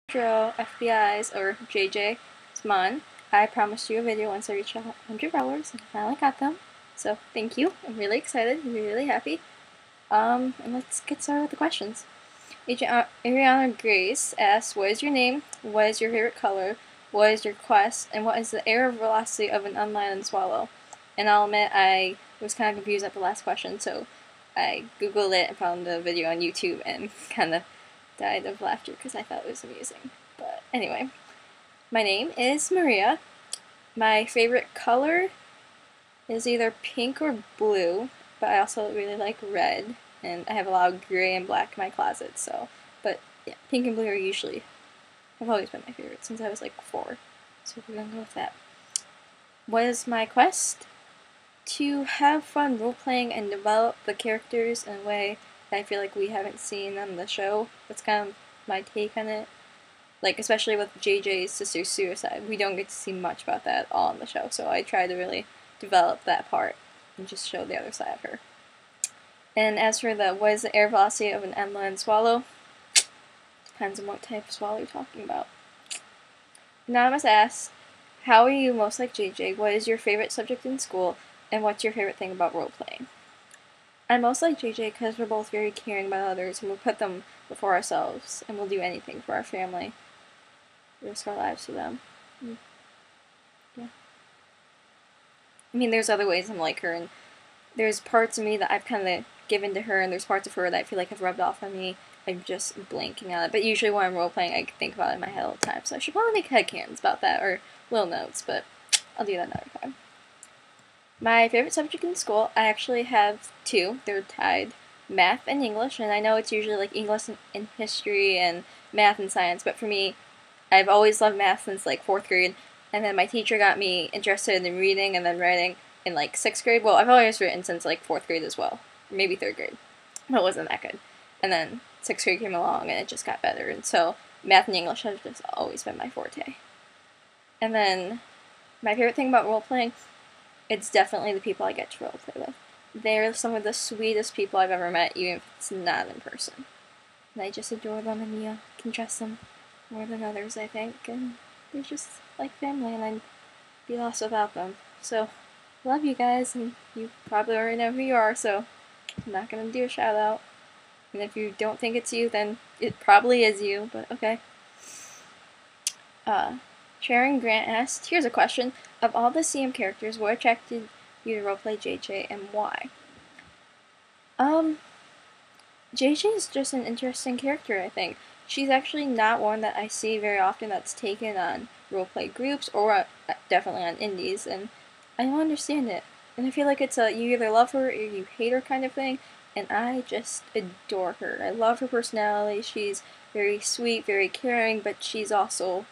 Drill, FBI's, or JJ, Sman. I promised you a video once I reached 100 followers, and I finally got them. So thank you. I'm really excited. I'm really happy. And let's get started with the questions. Agent Ariana Grace asks, what is your name? What is your favorite color? What is your quest? And what is the air velocity of an unlanded swallow? And I'll admit I was kind of confused at the last question, so I googled it and found the video on YouTube and kind of died of laughter because I thought it was amusing. But anyway, my name is Maria. My favorite color is either pink or blue, but I also really like red, and I have a lot of gray and black in my closet, so, but yeah, pink and blue are usually, have always been my favorite since I was like 4, so we're gonna go with that. What is my quest? To have fun role-playing and develop the characters in a way that I feel like we haven't seen on the show. That's kind of my take on it. Like, especially with JJ's sister's suicide. We don't get to see much about that at all on the show, so I try to really develop that part and just show the other side of her. And as for the what is the air velocity of an inland swallow? Depends on what type of swallow you're talking about. Anonymous asks, how are you most like JJ? What is your favorite subject in school? And what's your favorite thing about role-playing? I'm most like JJ because we're both very caring about others and we'll put them before ourselves and we'll do anything for our family. Risk our lives for them. Yeah. I mean, there's other ways I'm like her, and there's parts of me that I've kind of given to her, and there's parts of her that I feel like have rubbed off on me. I'm just blanking on it. But usually when I'm role-playing, I think about it in my head all the time. So I should probably make headcanons about that, or little notes, but I'll do that another time. My favorite subject in school, I actually have 2. They're tied, math and English, and I know it's usually like English and history and math and science, but for me, I've always loved math since like 4th grade, and then my teacher got me interested in reading and then writing in like 6th grade. Well, I've always written since like 4th grade as well, maybe 3rd grade, but it wasn't that good. And then 6th grade came along and it just got better, and so math and English has just always been my forte. And then my favorite thing about role-playing, it's definitely the people I get to role-play with. They're some of the sweetest people I've ever met, even if it's not in person. And I just adore them, and you can trust them more than others, I think. And they're just like family, and I'd be lost without them. So, love you guys, and you probably already know who you are, so I'm not gonna do a shout out. And if you don't think it's you, then it probably is you, but okay. Sharon Grant asked, here's a question. Of all the CM characters, what attracted you to roleplay JJ and why? JJ is just an interesting character, I think. She's actually not one that I see very often that's taken on roleplay groups or definitely on indies, and I don't understand it. And I feel like it's a you either love her or you hate her kind of thing, and I just adore her. I love her personality. She's very sweet, very caring, but she's also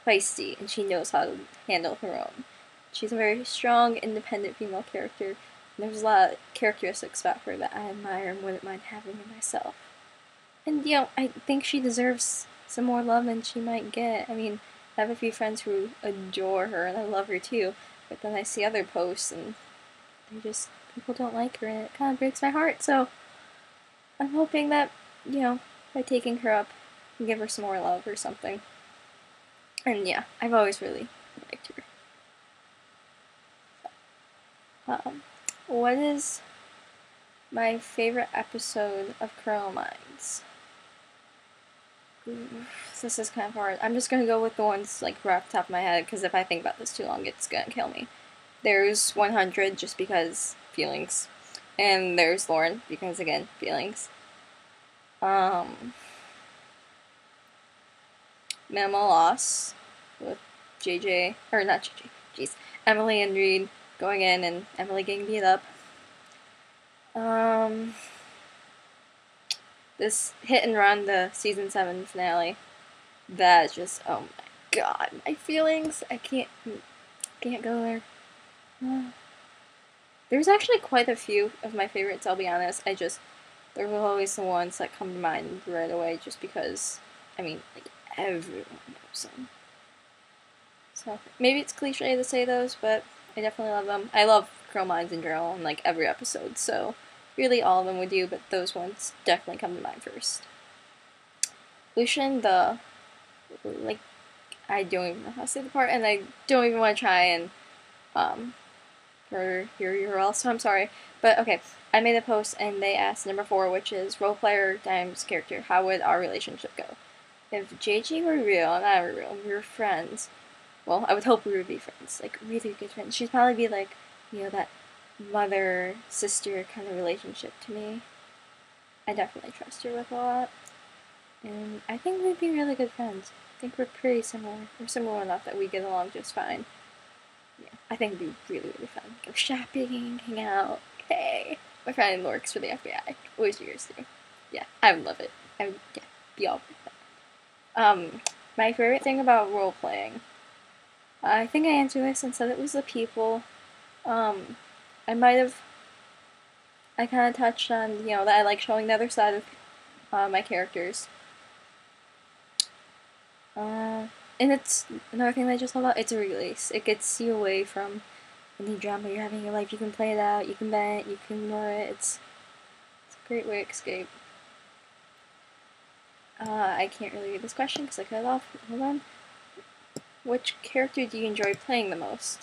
feisty, and she knows how to handle her own. She's a very strong, independent female character, and there's a lot of characteristics about her that I admire and wouldn't mind having in myself. And, you know, I think she deserves some more love than she might get. I mean, I have a few friends who adore her, and I love her too, but then I see other posts, and people don't like her, and it kind of breaks my heart, so I'm hoping that, you know, by taking her up, I can give her some more love or something. And yeah, I've always really liked her. What is my favorite episode of Criminal Minds? This is kind of hard. I'm just gonna go with the ones like right off the top of my head, because if I think about this too long, it's gonna kill me. There's 100 just because feelings, and there's Lauren because again feelings. Minimal Loss with JJ, or not JJ, jeez, Emily and Reed going in and Emily getting beat up. This Hit and Run, the season 7 finale, that is just, oh my god, my feelings, I can't go there. There's actually quite a few of my favorites, I'll be honest. There were always the ones that come to mind right away just because, I mean, like, everyone knows them. So, maybe it's cliche to say those, but I definitely love them. I love Criminal Minds in general in, like, every episode, so really all of them would do, but those ones definitely come to mind first. Lucian, the like, I don't even know how to say the part, and I don't even want to try and, for your URL, so I'm sorry. But okay, I made a post and they asked number 4, which is role player times character. How would our relationship go? If JG were real and I were real, we were friends. Well, I would hope we would be friends, like really good friends. She'd probably be like, that mother sister kind of relationship to me. I definitely trust her with a lot, and I think we'd be really good friends. I think we're pretty similar. We're similar enough that we get along just fine. Yeah, I think it'd be really, really fun. Go shopping, hang out. Hey, my friend works for the FBI. Always yours too. Yeah, I would love it. I would, yeah, be all for that. My favorite thing about role playing. I think I answered this and said it was the people. I might have. I kind of touched on, that I like showing the other side of my characters. And it's another thing that I just love about it's a release. It gets you away from any drama you're having in your life. You can play it out, you can vent, you can ignore it. It's a great way to escape. I can't really read this question because I cut it off. Hold on. Which character do you enjoy playing the most?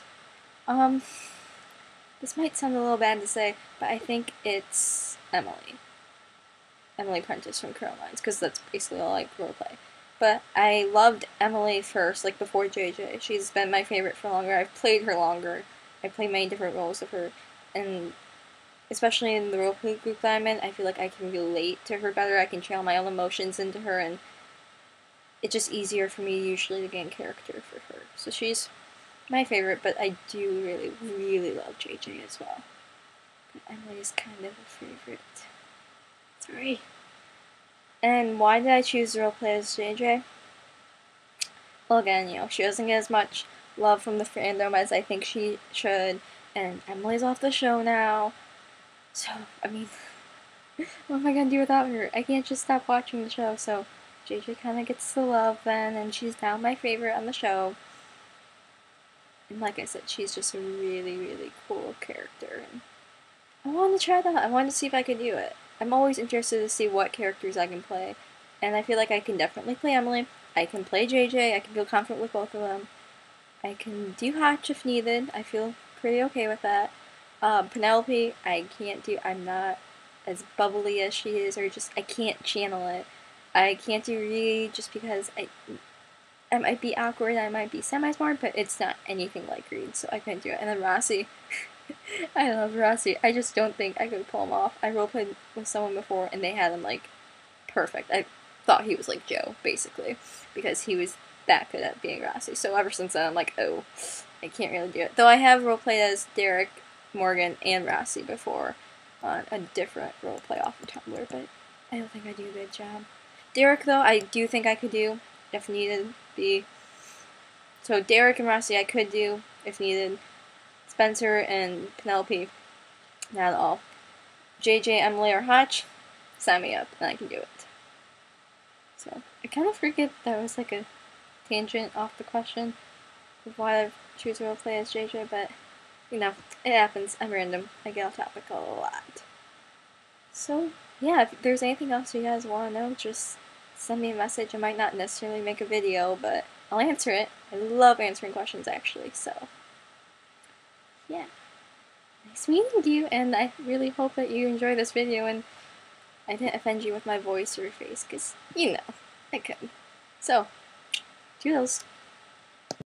This might sound a little bad to say, but I think it's Emily. Emily Prentice from Criminal Minds, because that's basically all I roleplay. But I loved Emily first, like before JJ. She's been my favorite for longer. I've played her longer. I played many different roles of her, and especially in the roleplay group that I'm in, I feel like I can relate to her better. I can channel my own emotions into her, and it's just easier for me usually to gain character for her. So she's my favorite, but I do really, really love JJ as well. But Emily's kind of a favorite. Sorry. And why did I choose to roleplay as JJ? Well, again, she doesn't get as much love from the fandom as I think she should, and Emily's off the show now. So, I mean, what am I gonna do without her? I can't just stop watching the show, so JJ kind of gets the love then, and she's now my favorite on the show. And like I said, she's just a really, really cool character, and I wanted to try that. I wanted to see if I could do it. I'm always interested to see what characters I can play, and I feel like I can definitely play Emily. I can play JJ. I can feel confident with both of them. I can do Hotch if needed. I feel pretty okay with that. Penelope, I can't do. I'm not as bubbly as she is, or I can't channel it. I can't do Reed just because I might be awkward. I might be semi-smart, but it's not anything like Reed, so I couldn't do it. And then Rossi. I love Rossi. I just don't think I could pull him off. I roleplayed with someone before, and they had him, like, perfect. I thought he was like Joe, basically, because he was that good at being Rossi. So ever since then, I'm like, oh, I can't really do it. Though I have roleplayed as Derek, Morgan, and Rossi before on a different roleplay off of Tumblr, but I don't think I do a good job. Derek, though, I do think I could do, if needed, So Derek and Rossi I could do, if needed. Spencer and Penelope, not at all. JJ, Emily, or Hotch, sign me up, and I can do it. So, I kind of forget that was like a tangent off the question of why I choose to roleplay as JJ, but, it happens. I'm random. I get off topic a lot. So, yeah, if there's anything else you guys want to know, just send me a message. I might not necessarily make a video, but I'll answer it. I love answering questions, actually, so yeah. Nice meeting you, and I really hope that you enjoy this video and I didn't offend you with my voice or face, because, I could. So, toodles.